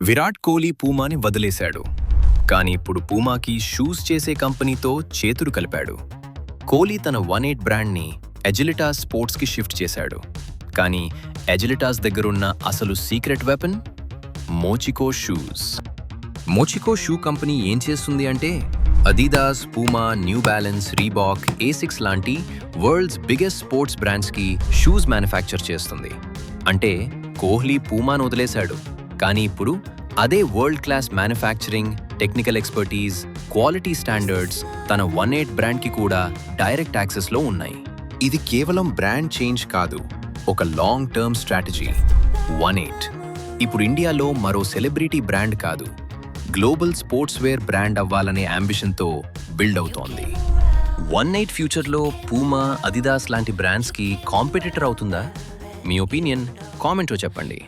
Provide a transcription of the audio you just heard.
విరాట్ కోహ్లీ పూమాని వదిలేశాడు. కానీ ఇప్పుడు పూమాకి షూస్ చేసే కంపెనీతో చేతులు కలిపాడు. కోహ్లీ తన 18 బ్రాండ్ని ఎజిలిటాస్ స్పోర్ట్స్కి షిఫ్ట్ చేశాడు. కానీ ఎజిలిటాస్ దగ్గరున్న అసలు secret weapon Mochiko shoes. Mochiko shoe company ఏం చేస్తుంది అంటే Adidas, Puma, New Balance, Reebok, Asics లాంటి వరల్డ్స్ బిగ్గెస్ట్ స్పోర్ట్స్ బ్రాండ్స్కి షూస్ మ్యానుఫ్యాక్చర్ చేస్తుంది. అంటే కోహ్లీ పూమాను వదిలేశాడు, కానీ ఇప్పుడు అదే world class manufacturing, technical expertise, quality standards తన 18 బ్రాండ్కి కూడా డైరెక్ట్ యాక్సెస్లో ఉన్నాయి. ఇది కేవలం బ్రాండ్ చేంజ్ కాదు, ఒక లాంగ్ టర్మ్ స్ట్రాటజీ. 18 ఇప్పుడు ఇండియాలో మరో సెలబ్రిటీ బ్రాండ్ కాదు, గ్లోబల్ స్పోర్ట్స్ వేర్ బ్రాండ్ అవ్వాలనే అంబిషన్తో బిల్డ్ అవుతోంది. 18 ఫ్యూచర్లో పూమా, అడిడాస్ లాంటి బ్రాండ్స్కి కాంపిటీటర్ అవుతుందా? మీ ఒపీనియన్ కామెంట్లో చెప్పండి.